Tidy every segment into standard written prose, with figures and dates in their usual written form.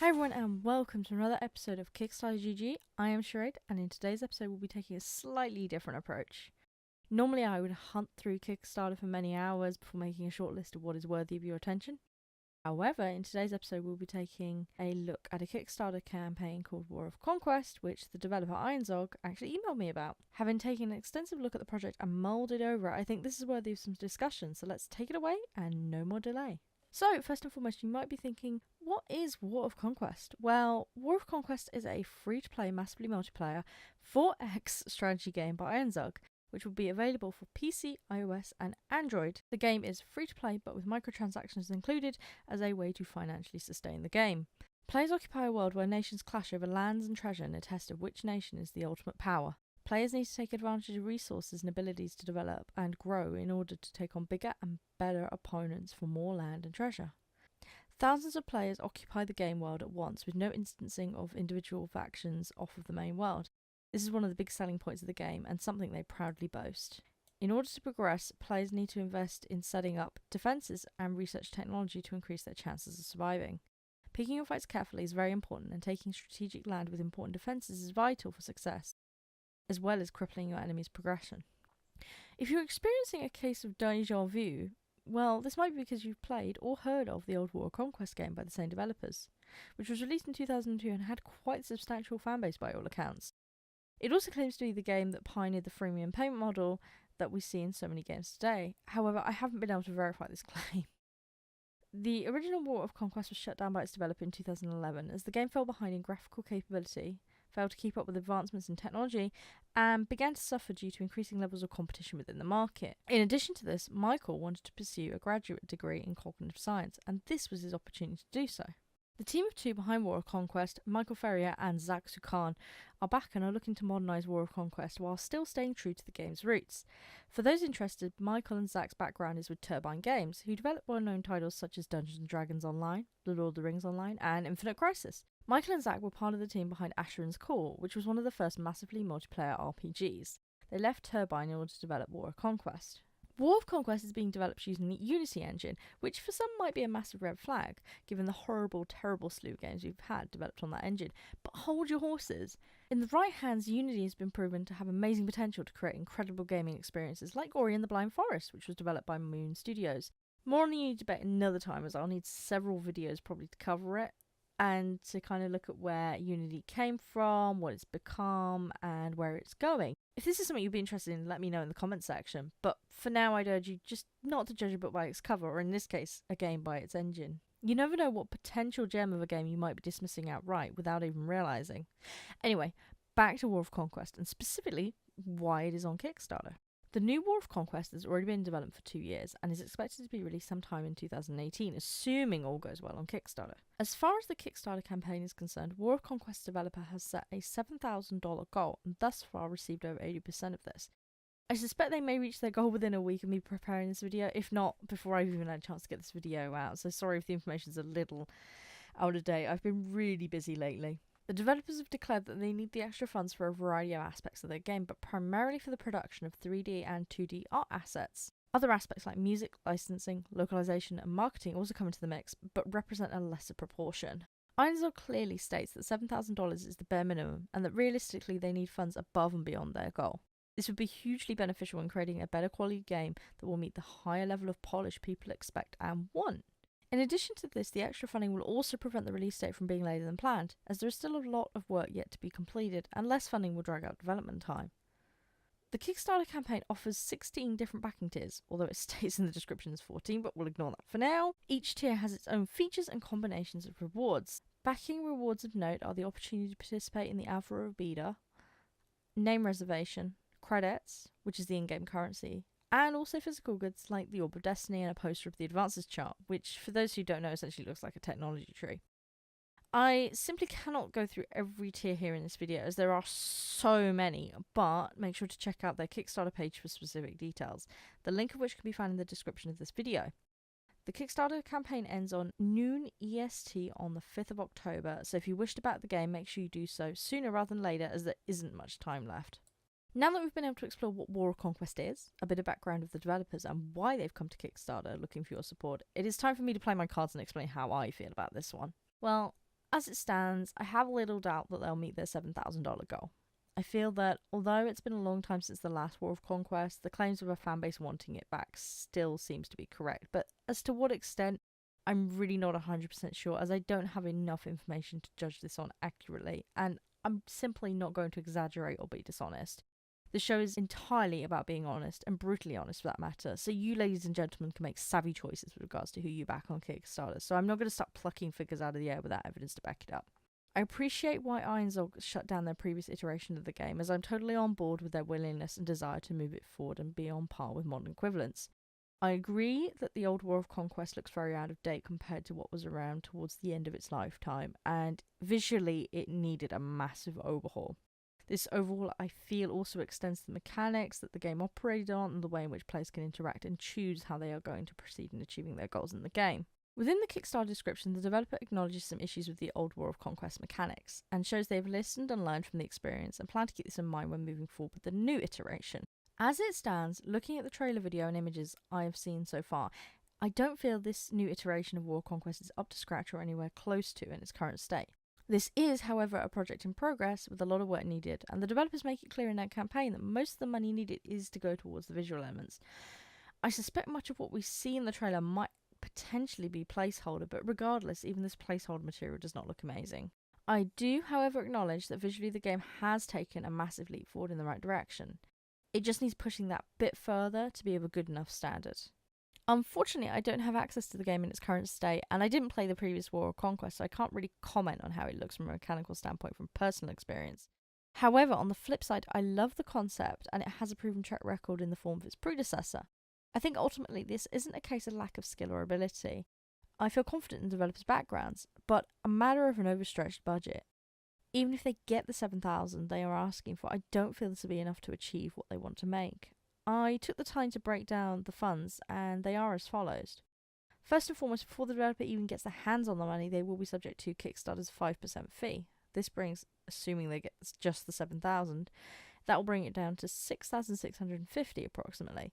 Hi everyone and welcome to another episode of Kickstarter GG. I am Charede and in today's episode we'll be taking a slightly different approach. Normally I would hunt through Kickstarter for many hours before making a short list of what is worthy of your attention. However, in today's episode we'll be taking a look at a Kickstarter campaign called War of Conquest, which the developer Ironzog actually emailed me about. Having taken an extensive look at the project and mulled it over, I think this is worthy of some discussion, so let's take it away and no more delay. So, first and foremost, you might be thinking, what is War of Conquest? Well, War of Conquest is a free-to-play, massively multiplayer 4X strategy game by Ironzog, which will be available for PC, iOS, and Android. The game is free-to-play, but with microtransactions included as a way to financially sustain the game. Players occupy a world where nations clash over lands and treasure in a test of which nation is the ultimate power. Players need to take advantage of resources and abilities to develop and grow in order to take on bigger and better opponents for more land and treasure. Thousands of players occupy the game world at once with no instancing of individual factions off of the main world. This is one of the big selling points of the game and something they proudly boast. In order to progress, players need to invest in setting up defences and research technology to increase their chances of surviving. Picking your fights carefully is very important, and taking strategic land with important defences is vital for success, as well as crippling your enemy's progression. If you're experiencing a case of déjà vu, well, this might be because you've played or heard of the old War of Conquest game by the same developers, which was released in 2002 and had quite a substantial fanbase by all accounts. It also claims to be the game that pioneered the freemium payment model that we see in so many games today. However, I haven't been able to verify this claim. The original War of Conquest was shut down by its developer in 2011 as the game fell behind in graphical capability, failed to keep up with advancements in technology, and began to suffer due to increasing levels of competition within the market. In addition to this, Michael wanted to pursue a graduate degree in cognitive science, and this was his opportunity to do so. The team of two behind War of Conquest, Michael Ferrier and Zach Sukhan, are back and are looking to modernise War of Conquest while still staying true to the game's roots. For those interested, Michael and Zach's background is with Turbine Games, who develop well-known titles such as Dungeons & Dragons Online, The Lord of the Rings Online, and Infinite Crisis. Michael and Zach were part of the team behind Asheron's Call, which was one of the first massively multiplayer RPGs. They left Turbine in order to develop War of Conquest. War of Conquest is being developed using the Unity engine, which for some might be a massive red flag, given the horrible, terrible slew of games we've had developed on that engine. But hold your horses. In the right hands, Unity has been proven to have amazing potential to create incredible gaming experiences like Ori and the Blind Forest, which was developed by Moon Studios. More on the Unity debate another time, as I'll need several videos probably to cover it, and to kind of look at where Unity came from, what it's become, and where it's going. If this is something you'd be interested in, let me know in the comment section. But for now, I'd urge you just not to judge a book by its cover, or in this case, a game by its engine. You never know what potential gem of a game you might be dismissing outright without even realising. Anyway, back to War of Conquest, and specifically why it is on Kickstarter. The new War of Conquest has already been in development for 2 years and is expected to be released sometime in 2018, assuming all goes well on Kickstarter. As far as the Kickstarter campaign is concerned, War of Conquest developer has set a $7,000 goal and thus far received over 80% of this. I suspect they may reach their goal within a week of me preparing this video, if not before I've even had a chance to get this video out, so sorry if the information's a little out of date. I've been really busy lately. The developers have declared that they need the extra funds for a variety of aspects of their game, but primarily for the production of 3D and 2D art assets. Other aspects like music, licensing, localization, and marketing also come into the mix, but represent a lesser proportion. Ironzog clearly states that $7,000 is the bare minimum, and that realistically they need funds above and beyond their goal. This would be hugely beneficial in creating a better quality game that will meet the higher level of polish people expect and want. In addition to this, the extra funding will also prevent the release date from being later than planned, as there is still a lot of work yet to be completed, and less funding will drag out development time. The Kickstarter campaign offers 16 different backing tiers, although it states in the description as 14, but we'll ignore that for now. Each tier has its own features and combinations of rewards. Backing rewards of note are the opportunity to participate in the Alpha or Beta, name reservation, credits, which is the in-game currency, and also physical goods like the Orb of Destiny and a poster of the Advances chart, which, for those who don't know, essentially looks like a technology tree. I simply cannot go through every tier here in this video, as there are so many, but make sure to check out their Kickstarter page for specific details, the link of which can be found in the description of this video. The Kickstarter campaign ends on noon EST on the 5th of October, so if you wish to back the game, make sure you do so sooner rather than later, as there isn't much time left. Now that we've been able to explore what War of Conquest is, a bit of background of the developers and why they've come to Kickstarter looking for your support, it is time for me to play my cards and explain how I feel about this one. Well, As it stands, I have little doubt that they'll meet their $7,000 goal. I feel that although it's been a long time since the last War of Conquest, the claims of a fanbase wanting it back still seems to be correct, but as to what extent, I'm really not 100% sure, as I don't have enough information to judge this on accurately, and I'm simply not going to exaggerate or be dishonest. The show is entirely about being honest, and brutally honest for that matter, so you ladies and gentlemen can make savvy choices with regards to who you back on Kickstarter, so I'm not going to start plucking figures out of the air without evidence to back it up. I appreciate why Ironzog shut down their previous iteration of the game, as I'm totally on board with their willingness and desire to move it forward and be on par with modern equivalents. I agree that the old War of Conquest looks very out of date compared to what was around towards the end of its lifetime, and visually it needed a massive overhaul. This overhaul, I feel, also extends the mechanics that the game operated on and the way in which players can interact and choose how they are going to proceed in achieving their goals in the game. Within the Kickstarter description, the developer acknowledges some issues with the old War of Conquest mechanics, and shows they have listened and learned from the experience and plan to keep this in mind when moving forward with the new iteration. As it stands, looking at the trailer video and images I have seen so far, I don't feel this new iteration of War of Conquest is up to scratch or anywhere close to in its current state. This is, however, a project in progress with a lot of work needed, and the developers make it clear in their campaign that most of the money needed is to go towards the visual elements. I suspect much of what we see in the trailer might potentially be placeholder, but regardless, even this placeholder material does not look amazing. I do, however, acknowledge that visually the game has taken a massive leap forward in the right direction. It just needs pushing that bit further to be of a good enough standard. Unfortunately, I don't have access to the game in its current state, and I didn't play the previous War of Conquest, so I can't really comment on how it looks from a mechanical standpoint from personal experience. However, on the flip side, I love the concept, and it has a proven track record in the form of its predecessor. I think ultimately this isn't a case of lack of skill or ability. I feel confident in developers' backgrounds, but a matter of an overstretched budget. Even if they get the $7,000 they are asking for, I don't feel this will be enough to achieve what they want to make. I took the time to break down the funds, and they are as follows. First and foremost, before the developer even gets their hands on the money, they will be subject to Kickstarter's 5% fee. This brings, assuming they get just the $7,000, that will bring it down to $6,650 approximately.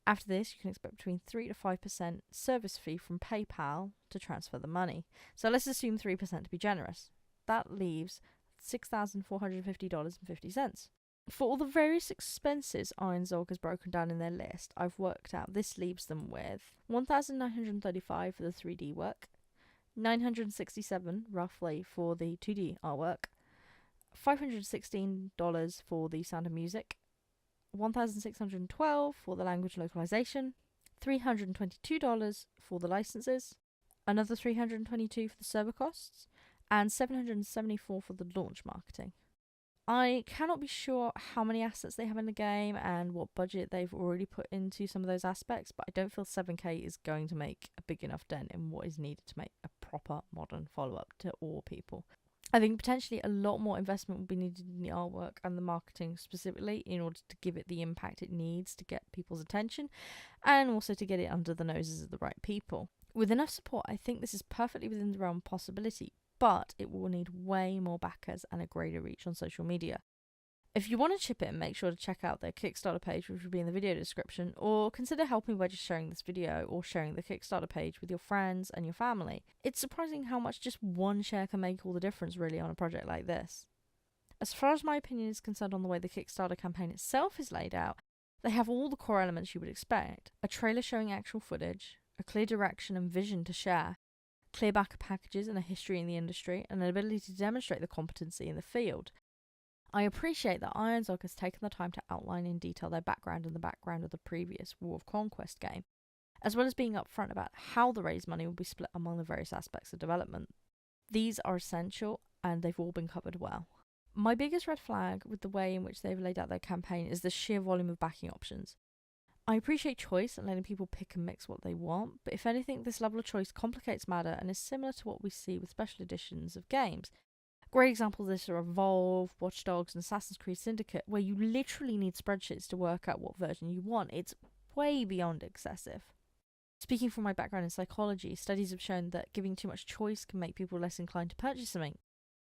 After this, you can expect between 3 to 5% service fee from PayPal to transfer the money. So let's assume 3% to be generous. That leaves $6,450.50. For all the various expenses Ironzog has broken down in their list, I've worked out this leaves them with $1,935 for the 3D work, $967 roughly for the 2D artwork, $516 for the sound and music, $1,612 for the language localization, $322 for the licenses, another $322 for the server costs, and $774 for the launch marketing. I cannot be sure how many assets they have in the game and what budget they've already put into some of those aspects, but I don't feel 7k is going to make a big enough dent in what is needed to make a proper modern follow-up to All People. I think potentially a lot more investment will be needed in the artwork and the marketing specifically in order to give it the impact it needs to get people's attention and also to get it under the noses of the right people. With enough support, I think this is perfectly within the realm of possibility, but it will need way more backers and a greater reach on social media. If you want to chip in, make sure to check out their Kickstarter page, which will be in the video description, or consider helping by just sharing this video or sharing the Kickstarter page with your friends and your family. It's surprising how much just one share can make all the difference really on a project like this. As far as my opinion is concerned on the way the Kickstarter campaign itself is laid out, they have all the core elements you would expect: a trailer showing actual footage, a clear direction and vision to share, clear backer packages and a history in the industry, and an ability to demonstrate the competency in the field. I appreciate that Ironzog has taken the time to outline in detail their background and the background of the previous War of Conquest game, as well as being upfront about how the raised money will be split among the various aspects of development. These are essential, and they've all been covered well. My biggest red flag with the way in which they've laid out their campaign is the sheer volume of backing options. I appreciate choice and letting people pick and mix what they want, but if anything, this level of choice complicates matter and is similar to what we see with special editions of games. Great examples of this are Evolve, Watch Dogs, and Assassin's Creed Syndicate, where you literally need spreadsheets to work out what version you want. It's way beyond excessive. Speaking from my background in psychology, studies have shown that giving too much choice can make people less inclined to purchase something.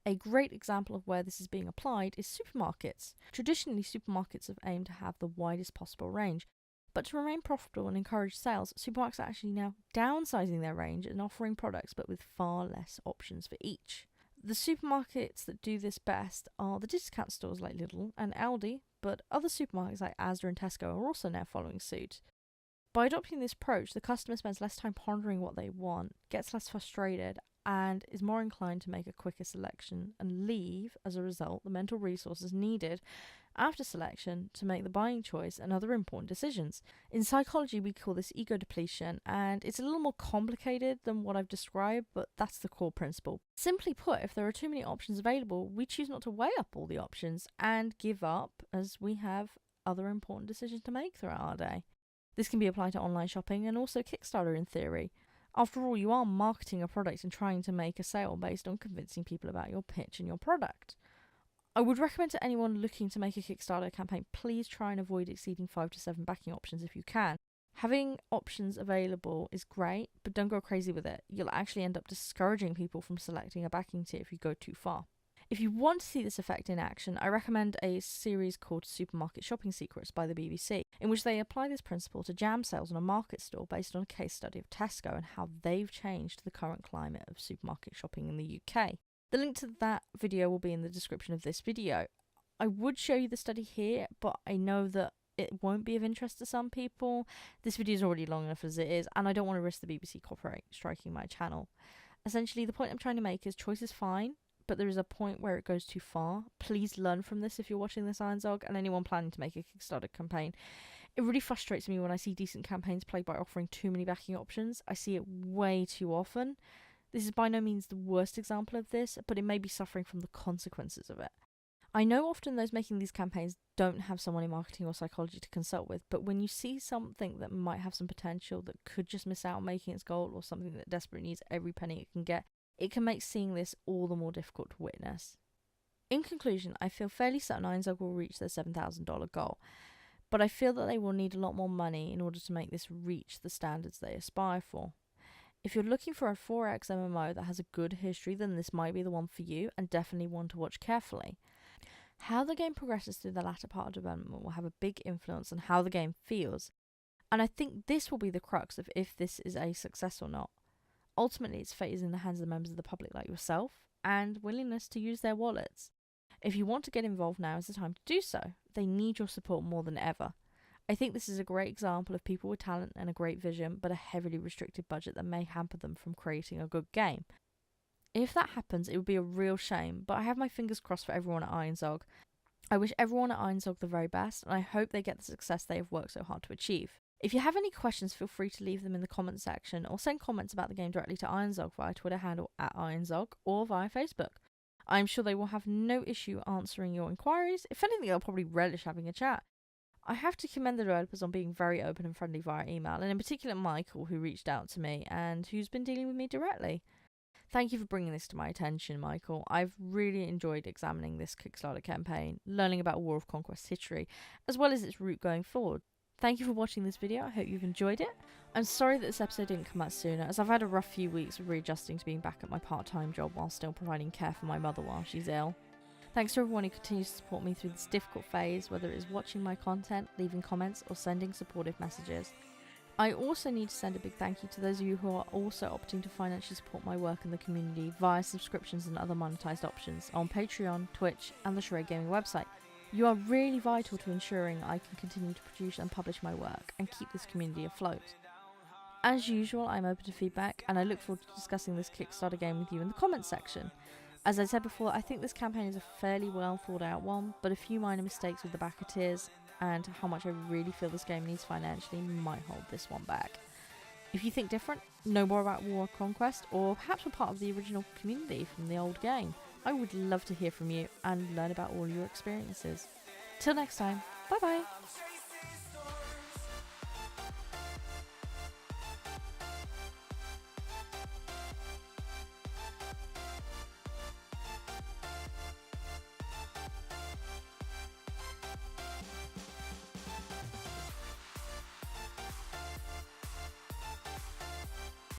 A great example of where this is being applied is supermarkets. Traditionally, supermarkets have aimed to have the widest possible range, but to remain profitable and encourage sales, supermarkets are actually now downsizing their range and offering products but with far less options for each. The supermarkets that do this best are the discount stores like Lidl and Aldi, but other supermarkets like Asda and Tesco are also now following suit. By adopting this approach, the customer spends less time pondering what they want, gets less frustrated, and is more inclined to make a quicker selection and leave, as a result, the mental resources needed after selection to make the buying choice and other important decisions. In psychology, we call this ego depletion, and it's a little more complicated than what I've described, but that's the core principle. Simply put, if there are too many options available, we choose not to weigh up all the options and give up, as we have other important decisions to make throughout our day. This can be applied to online shopping and also Kickstarter in theory. After all, you are marketing a product and trying to make a sale based on convincing people about your pitch and your product. I would recommend to anyone looking to make a Kickstarter campaign, please try and avoid exceeding 5 to 7 backing options if you can. Having options available is great, but don't go crazy with it. You'll actually end up discouraging people from selecting a backing tier if you go too far. If you want to see this effect in action, I recommend a series called Supermarket Shopping Secrets by the BBC, in which they apply this principle to jam sales on a market stall based on a case study of Tesco and how they've changed the current climate of supermarket shopping in the UK. The link to that video will be in the description of this video. I would show you the study here, but I know that it won't be of interest to some people. This video is already long enough as it is, and I don't want to risk the BBC copyright striking my channel. Essentially, the point I'm trying to make is choice is fine, but there is a point where it goes too far. Please learn from this if you're watching this, Ironzog, and anyone planning to make a Kickstarter campaign. It really frustrates me when I see decent campaigns plagued by offering too many backing options. I see it way too often. This is by no means the worst example of this, but it may be suffering from the consequences of it. I know often those making these campaigns don't have someone in marketing or psychology to consult with, but when you see something that might have some potential that could just miss out on making its goal, or something that desperately needs every penny it can get, it can make seeing this all the more difficult to witness. In conclusion, I feel fairly certain Ironzog will reach their $7,000 goal, but I feel that they will need a lot more money in order to make this reach the standards they aspire for. If you're looking for a 4X MMO that has a good history, then this might be the one for you, and definitely one to watch carefully. How the game progresses through the latter part of development will have a big influence on how the game feels, and I think this will be the crux of if this is a success or not. Ultimately, its fate is in the hands of the members of the public like yourself, and willingness to use their wallets. If you want to get involved, now is the time to do so. They need your support more than ever. I think this is a great example of people with talent and a great vision, but a heavily restricted budget that may hamper them from creating a good game. If that happens, it would be a real shame, but I have my fingers crossed for everyone at Ironzog. I wish everyone at Ironzog the very best, and I hope they get the success they have worked so hard to achieve. If you have any questions, feel free to leave them in the comments section, or send comments about the game directly to Ironzog via Twitter handle @Ironzog or via Facebook. I'm sure they will have no issue answering your inquiries. If anything, they'll probably relish having a chat. I have to commend the developers on being very open and friendly via email, and in particular Michael, who reached out to me and who's been dealing with me directly. Thank you for bringing this to my attention, Michael. I've really enjoyed examining this Kickstarter campaign, learning about War of Conquest history, as well as its route going forward. Thank you for watching this video. I hope you've enjoyed it. I'm sorry that this episode didn't come out sooner, as I've had a rough few weeks of readjusting to being back at my part-time job while still providing care for my mother while she's ill. Thanks to everyone who continues to support me through this difficult phase, whether it is watching my content, leaving comments, or sending supportive messages. I also need to send a big thank you to those of you who are also opting to financially support my work in the community via subscriptions and other monetized options on Patreon, Twitch, and the Charede Gaming website. You are really vital to ensuring I can continue to produce and publish my work and keep this community afloat. As usual, I'm open to feedback, and I look forward to discussing this Kickstarter game with you in the comments section. As I said before, I think this campaign is a fairly well thought out one, but a few minor mistakes with the backer tiers and how much I really feel this game needs financially might hold this one back. If you think different, know more about War of Conquest, or perhaps were part of the original community from the old game, I would love to hear from you and learn about all your experiences. Till next time, bye bye!